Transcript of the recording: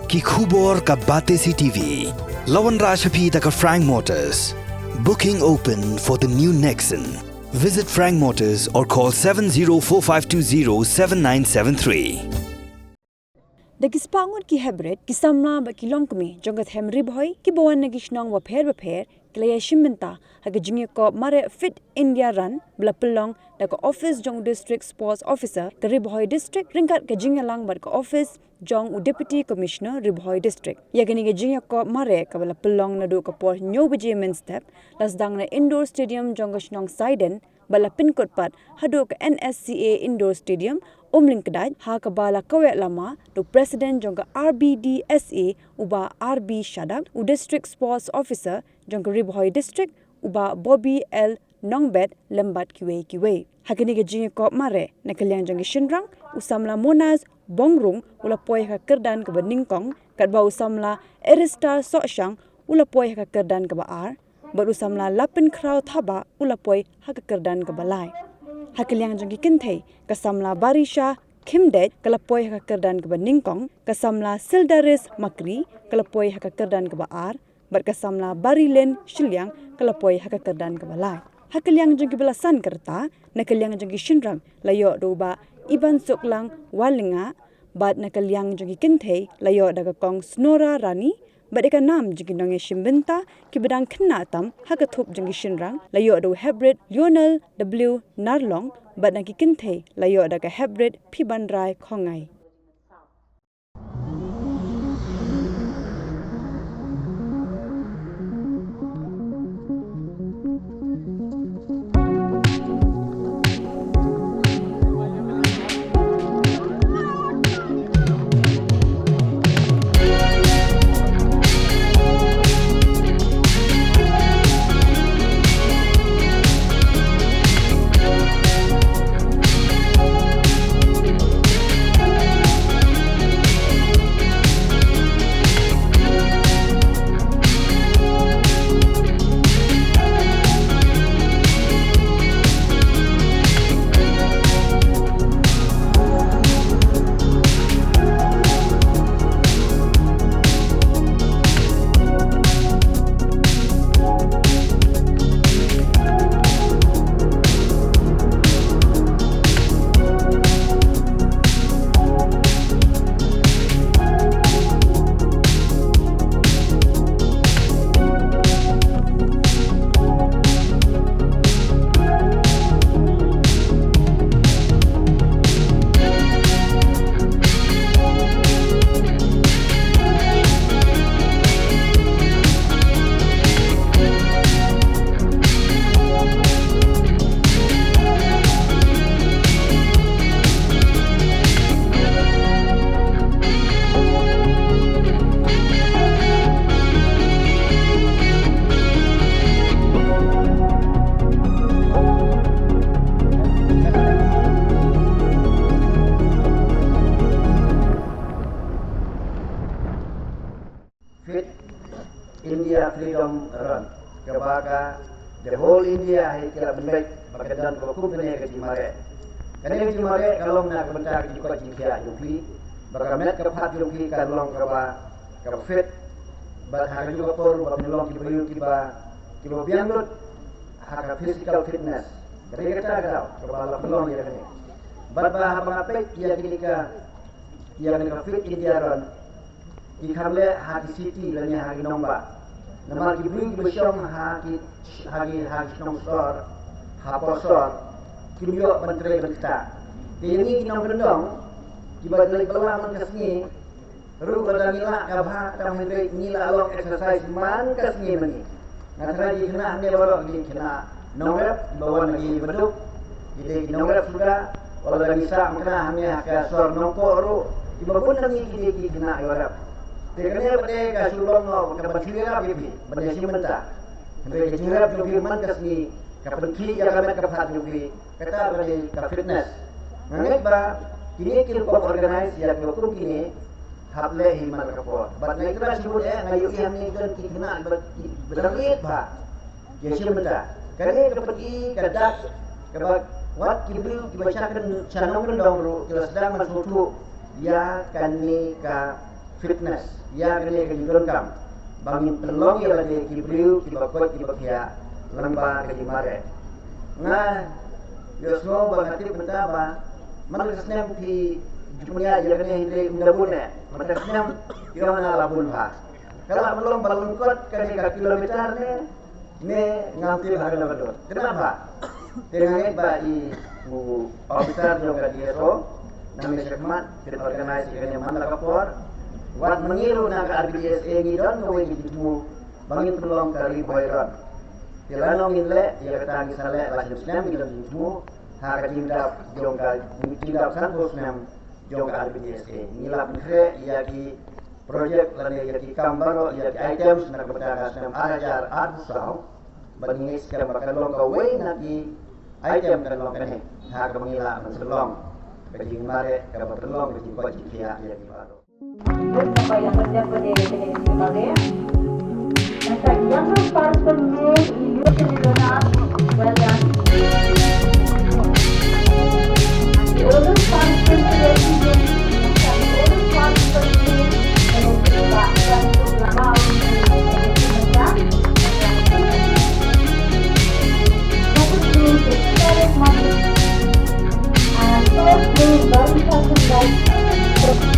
Ki khubor ka Bate CTV. Lawan Rajaphi taka Frank Motors. Booking open for the new Nexon. Visit Frank Motors or call 7045207973. Dagispangon ki hebret kisamna ba kilong kami jongat hemri boy ki bawan nagishnong wa pher klaya shimenta haga jingye ko mare fit India run bla pelong daga office jong district sports officer ke Ribhoy district ringkat ke jingye lang bat ke office jong deputy commissioner Ribhoy district yagani ke jingye ko mare ka bla pelong nadu ka por nyo bije men step lasdang na indoor stadium jong shnong saiden bala pinkot pat hadu ke NSCA indoor stadium Omling kedai ha kabala kawe lama do president jongga RBDSA uba RB Shadak u district sports officer jongga Ribhoy district uba Bobby L Nongbet lembat kiwe hakini ge jinge ko mare nakaliang jongga shinrang usamla Monaz Bongrung ula poi ka kerdan ke beningkong kat ba usamla Arista Soshang ula poi ka kerdan ke ba ar bar usamla Lapin Kraw Thaba ula poi ha ka kerdan ke balai hakiliang jonggi kinthe kasamla Barisha Khimdet kalapoi ha kerdan ke Ningkong kasamla Sildaris Makri kalapoi ha kerdan ke Ar bar kasamla Barilen Shilyang kalapoi ha kerdan ke Balai hakiliang jonggi belasan kerta nakaliang jonggi shinrang layo doba Iban Suklang Walinga bad nakaliang jonggi kinthe layo daga kong Snora Rani badika nam jigi nonge shimbenta ki bedang khna tam hakathup jigi shinrang layo do hybrid Lionel W Narlong badaki kinthe layo daga hybrid Phibandrai Khongai India Freedom Run kebaga the whole India hai kira benbek bakadan ko kumpene ke jimare kane jimare kalong na bentar di ko jingkia yufi bakamet ke phat yufi kalong kaba ka fit bat ha ju ko ba melong ki bayu ki ba bianut ha physical fitness kare kata ka kaba la pelong ya kane bat ba ha pangapek ya kilika yang ka fit India Run ikamle ha di city lanya ha nomba nama kibring besyong ha nong sor ha posor kimyo menteri berkata ini kinong gendong kibat dari pelang kesni ru pada nila kabha tam menteri nila along exercise man kesni meni ngatra di kena ne baru di kena nongrep bawa lagi beduk jadi nongrep sudah kalau dah bisa kena hanya ke sor nongko ru ibapun lagi di kena yorap tekene pada kasulong no kabatira bibi pada simenta sampai kecira bibi man kasni kapeki ya kamet kapat bibi kata pada ka fitness nganget ba kini kilo organize ya ko kini hable himan kapo bat na itra sibut ngayu yang ni kan kina berangit ba ya simenta kane kapeki kadak kabat wat kibru kibacakan sanong dong ru jelas sedang masutu ya kani ka fitness ya kene ke jiron kam bangin pelong ya lagi kibriu kibakot kibakya lamba ke jimare na yosno bangati bentaba madrasnem di dunia ya kene hindre undabune madrasnem yo na labun ha kalau belum balungkot kene ka kilometer ne nganti harga betul kenapa dengan ba i bu officer juga DSO nami sekmat kita organize kene man lakapor wat mengiru na ka RBSA ngidon ko wi ditmu bangin tulong kali boyron tilanong inle ya kata sale lasim snem ngidon ditmu ha ka jindap jongka jindap santos nem jongka RBSA ngilap kre ya ki project lane ya ki kambaro ya ki items na kabatagas nem arajar adsaw bangis ka makalong ka way na ki item kalong kane ha ka mangila manselong kajing mare ka patulong kajing ko jikia ya ki baro Apa yang terjadi di Indonesia? Maka jangan parten hidup di dunia banyak. Urus parten dari Indonesia, urus parten dari dan ulama Indonesia. Terus dari mana? Terus dari bangsa